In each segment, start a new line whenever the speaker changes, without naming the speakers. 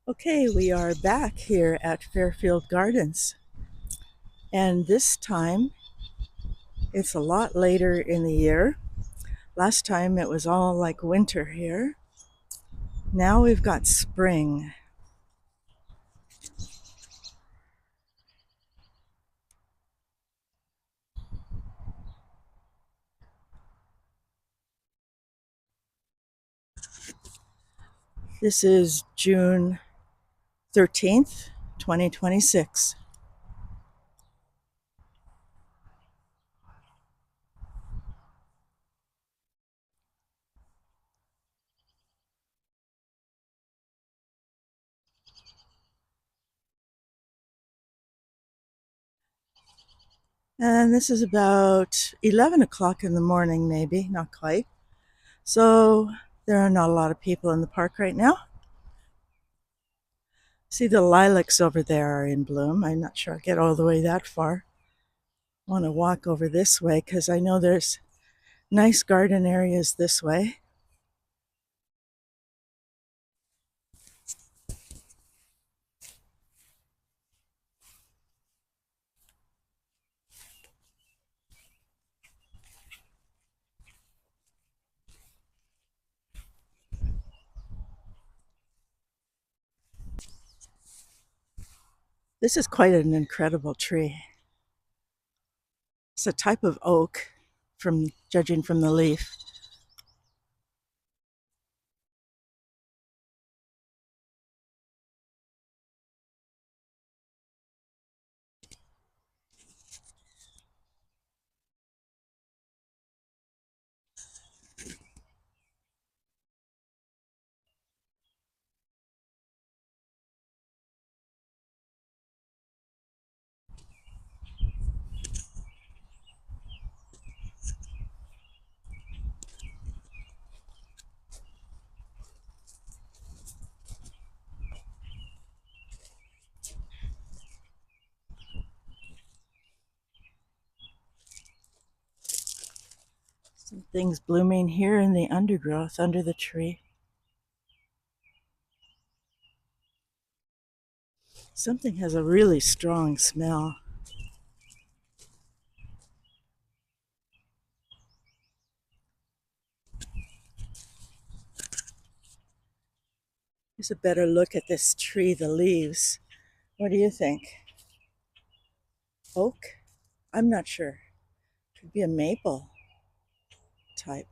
Okay, we are back here at Fairfield Gardens, and this time it's a lot later in the year. Last time it was all like winter here. Now we've got spring. This is June 13th, 2026. And this is about 11 o'clock in the morning, maybe, not quite. So there are not a lot of people in the park right now. See, the lilacs over there are in bloom. I'm not sure I'll get all the way that far. I want to walk over this way because I know there's nice garden areas this way. This is quite an incredible tree. It's a type of oak, from judging from the leaf. Some things blooming here in the undergrowth under the tree. Something has a really strong smell. Here's a better look at this tree, the leaves. What do you think? Oak? I'm not sure. Could be a maple type.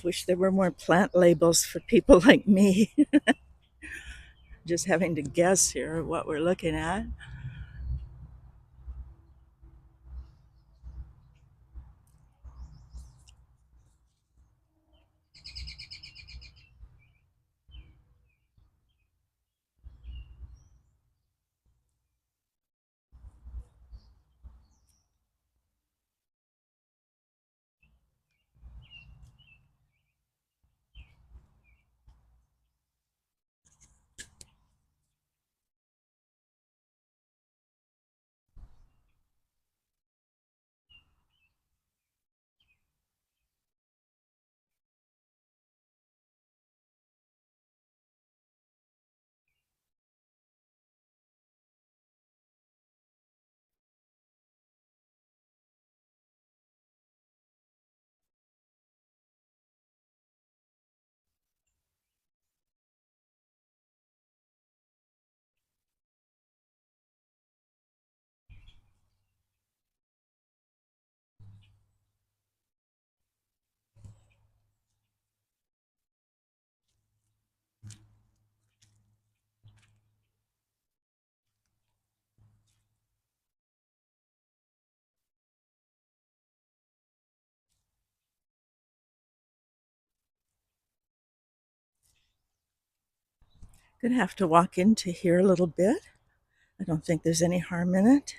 Wish there were more plant labels for people like me. Just having to guess here what we're looking at. Gonna have to walk into here a little bit. I don't think there's any harm in it.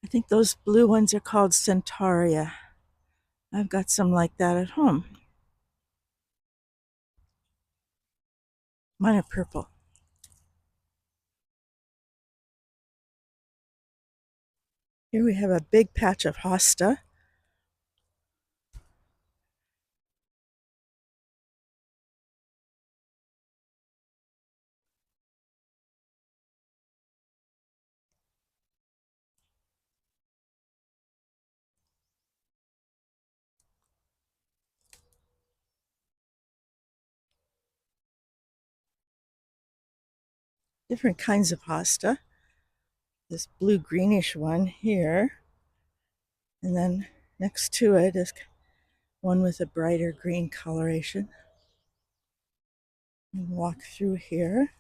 I think those blue ones are called Centauria. I've got some like that at home. Mine are purple. Here we have a big patch of hosta. Different kinds of hosta. This blue greenish one here, and then next to it is one with a brighter green coloration. And walk through here.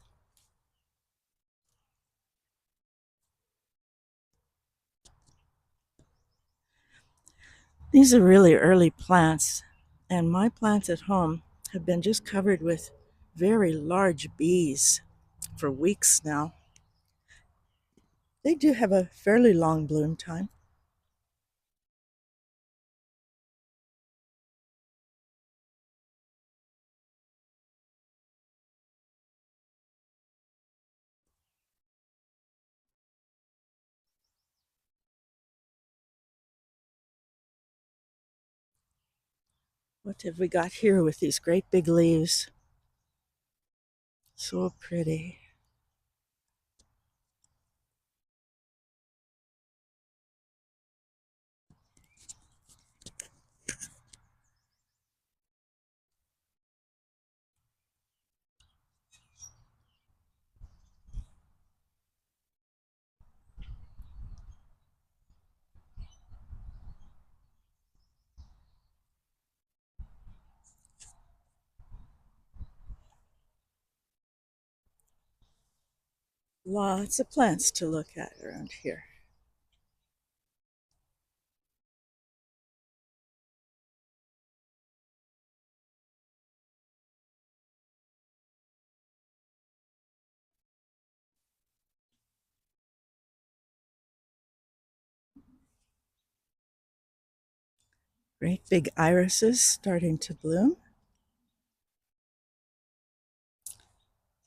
These are really early plants, and my plants at home have been just covered with very large bees for weeks now. They do have a fairly long bloom time. What have we got here with these great big leaves? So pretty. Lots of plants to look at around here. Great big irises starting to bloom.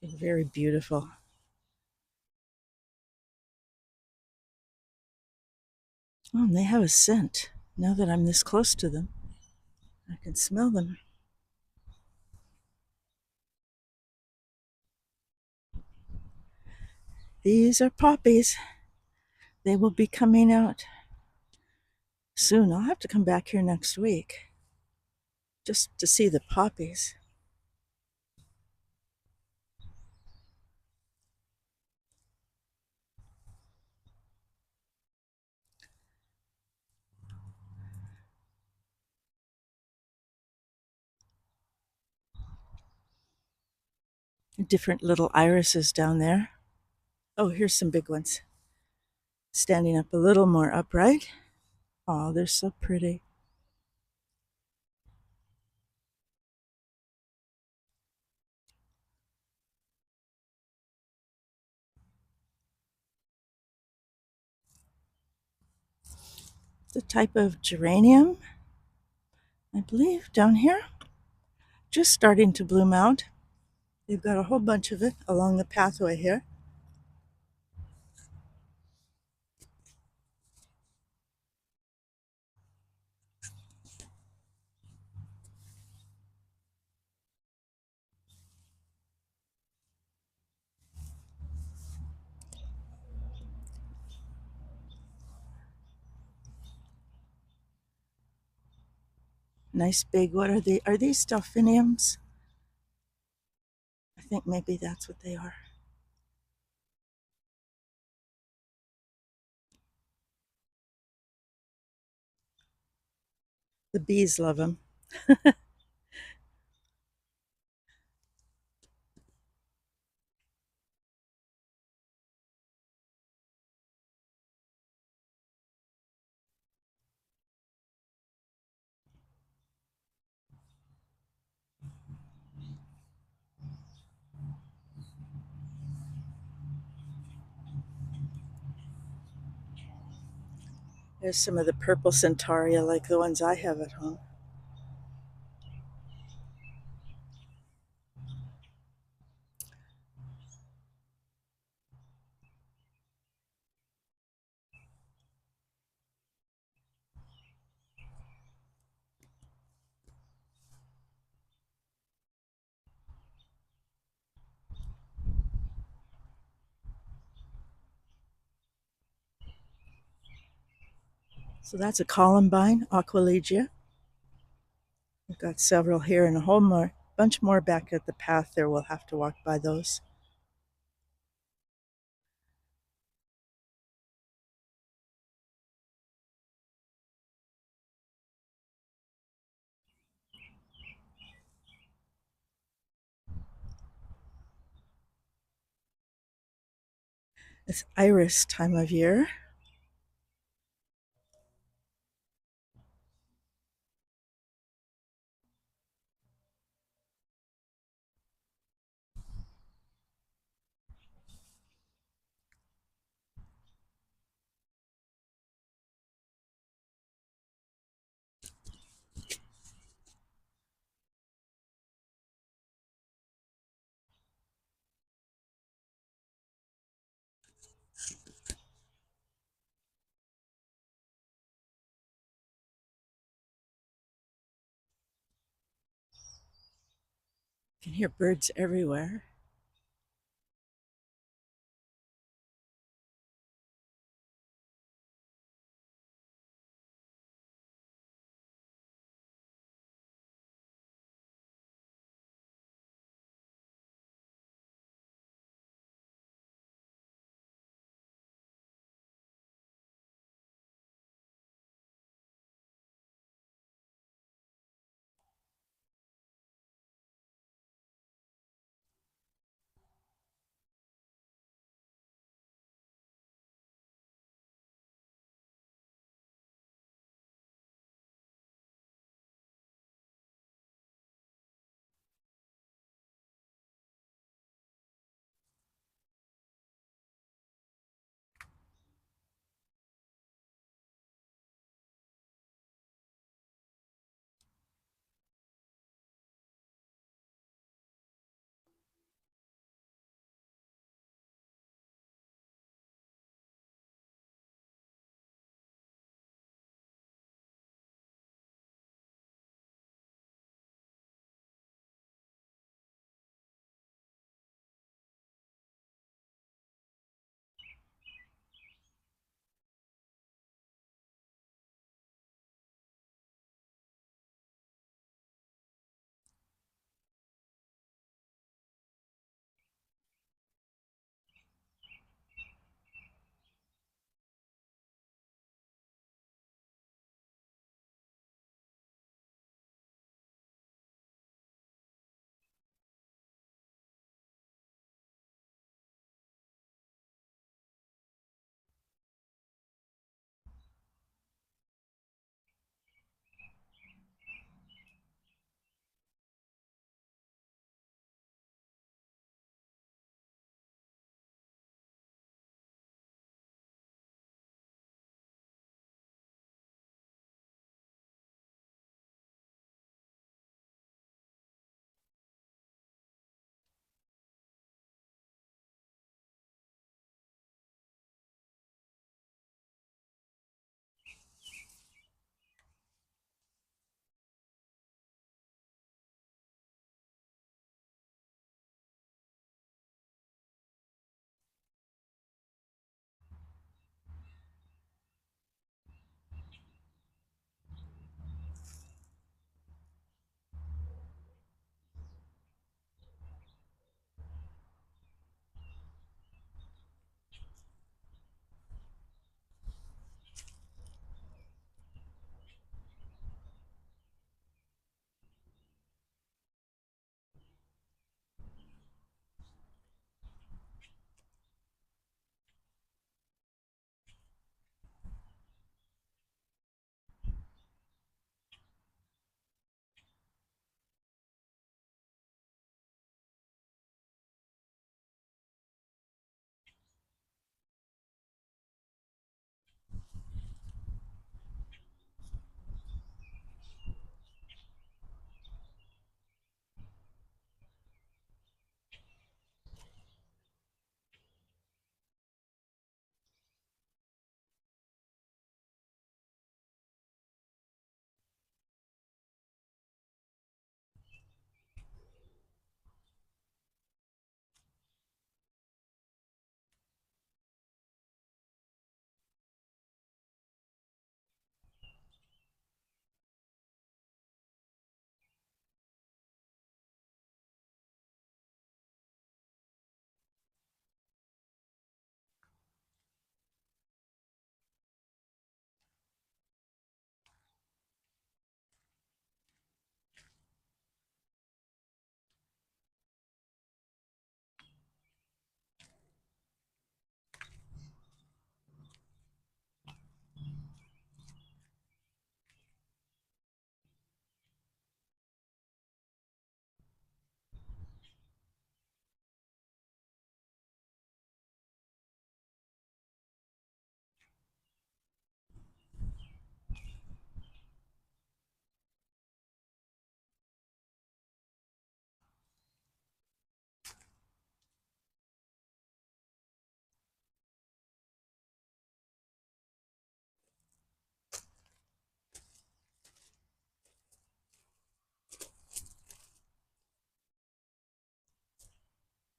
They're very beautiful. Oh, and they have a scent. Now that I'm this close to them, I can smell them. These are poppies. They will be coming out soon. I'll have to come back here next week just to see the poppies. Different little irises down there. Oh, here's some big ones. Standing up a little more upright. Oh, they're so pretty. The type of geranium, I believe, down here. Just starting to bloom out. They've got a whole bunch of it along the pathway here. Nice big, what are they? Are these delphiniums? I think maybe that's what they are. The bees love them. There's some of the purple centaurea like the ones I have at home. So that's a columbine, Aquilegia. We've got several here and a whole more bunch more back at the path there. We'll have to walk by those. It's iris time of year. You can hear birds everywhere.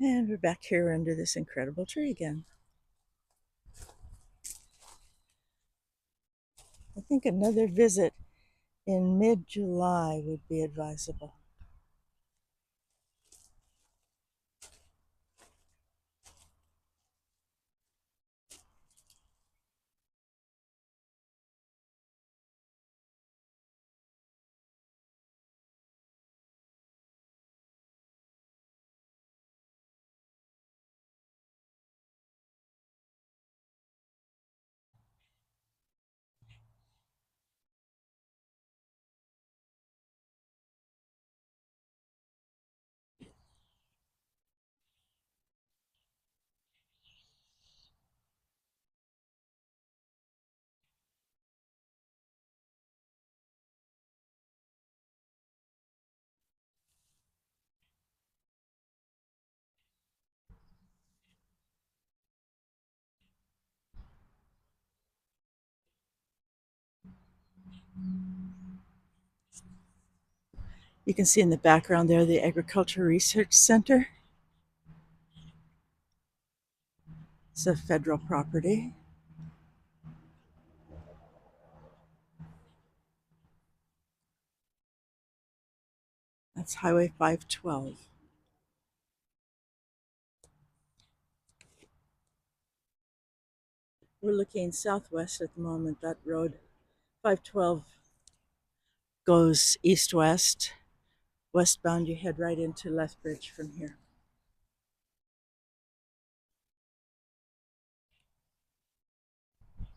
And we're back here under this incredible tree again. I think another visit in mid-July would be advisable. You can see in the background there the Agriculture Research Center. It's a federal property. That's Highway 512. We're looking southwest at the moment. That road, 512, goes east-west. Westbound, you head right into Lethbridge from here.